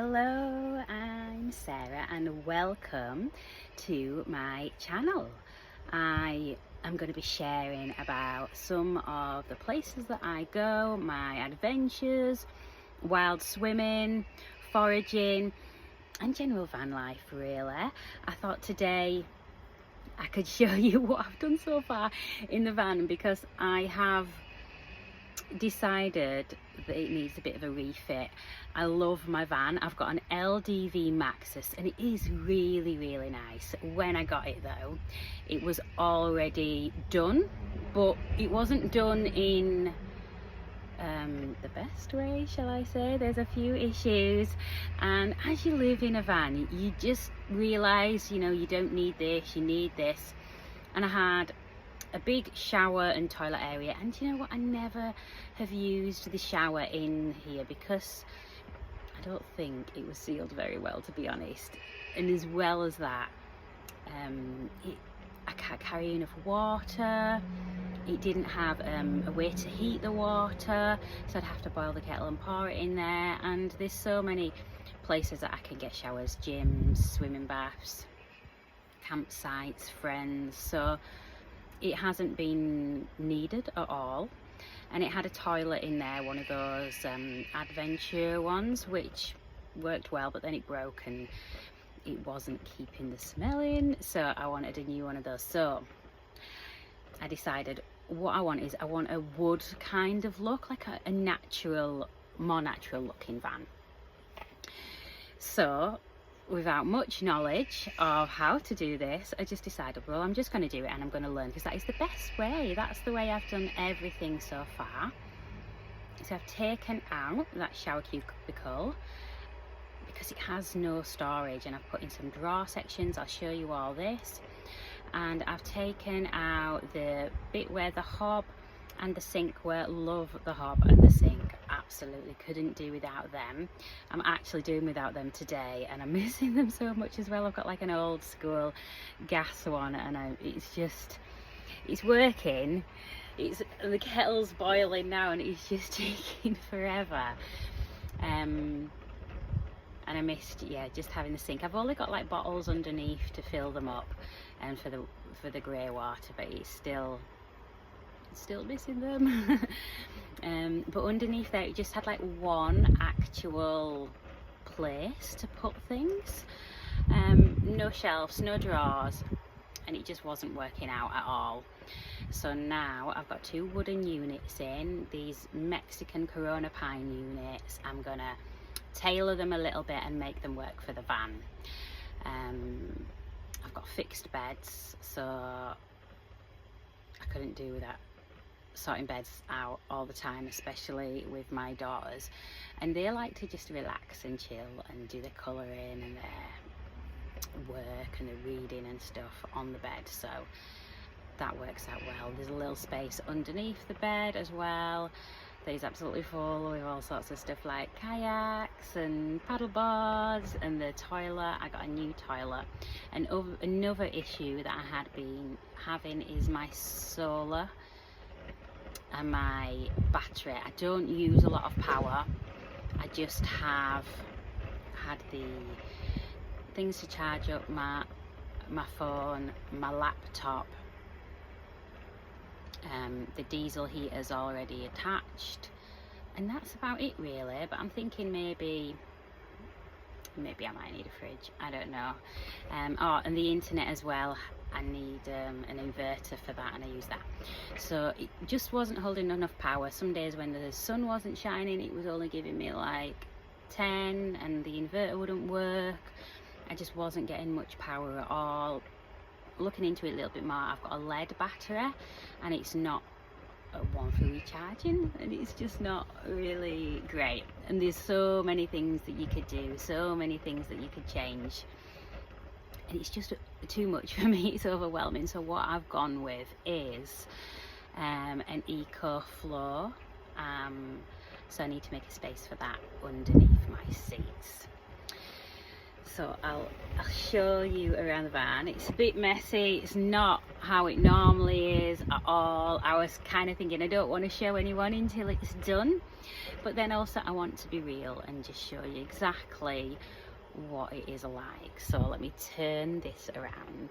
Hello, I'm Sarah and welcome to my channel. I am going to be sharing about some of the places that I go, my adventures, wild swimming, foraging and general van life really. I thought today I could show you what I've done so far in the van because I have decided that it needs a bit of a refit. I love my van. I've got an LDV Maxus and it is really nice. When I got it though, it was already done, but it wasn't done in the best way, shall I say. There's a few issues, and as you live in a van you just realise, you know, you don't need this, you need this. And I had a big shower and toilet area, and you know what, I never have used the shower in here because I don't think it was sealed very well, to be honest. And as well as that, I can't carry enough water. It didn't have a way to heat the water, so I'd have to boil the kettle and pour it in there. And there's so many places that I can get showers: gyms, swimming baths, campsites, friends. So it hasn't been needed at all. And it had a toilet in there, one of those adventure ones, which worked well, but then it broke and it wasn't keeping the smell in, so I wanted a new one of those. So I decided what I want is I want a wood kind of look, like a natural, more natural looking van. So without much knowledge of how to do this, I just decided, well, I'm just going to do it and I'm going to learn, because that is the best way. That's the way I've done everything so far. So I've taken out that shower cubicle because it has no storage, and I've put in some drawer sections. I'll show you all this. And I've taken out the bit where the hob and the sink were. Love the hob and the sink, absolutely couldn't do without them. I'm actually doing without them today and I'm missing them so much as well. I've got like an old school gas one, and it's working. The kettle's boiling now and it's just taking forever. And I missed, just having the sink. I've only got like bottles underneath to fill them up and for the grey water, but it's still missing them. But underneath there it just had like one actual place to put things, no shelves, no drawers, and it just wasn't working out at all. So now I've got two wooden units in, these Mexican Corona pine units. I'm gonna tailor them a little bit and make them work for the van. I've got fixed beds, so I couldn't do without sorting beds out all the time, especially with my daughters, and they like to just relax and chill and do their colouring and their work and their reading and stuff on the bed, so that works out well. There's a little space underneath the bed as well that is absolutely full with all sorts of stuff like kayaks and paddle boards, and the toilet. I got a new toilet. And another issue that I had been having is my solar and my battery. I don't use a lot of power. I just have had the things to charge up my phone, my laptop. The diesel heater's already attached, and that's about it really. But I'm thinking maybe I might need a fridge, I don't know. Oh, and the internet as well. I need an inverter for that, and I use that. So it just wasn't holding enough power. Some days when the sun wasn't shining, it was only giving me like 10 and the inverter wouldn't work. I just wasn't getting much power at all. Looking into it a little bit more, I've got a lead battery and it's not one for recharging, and it's just not really great. And there's so many things that you could do, so many things that you could change, and it's just too much for me. It's overwhelming. So what I've gone with is an EcoFlow. So I need to make a space for that underneath my seats. So I'll show you around the van. It's a bit messy, it's not how it normally is at all. I was kind of thinking I don't want to show anyone until it's done, but then also I want to be real and just show you exactly what it is like. So let me turn this around.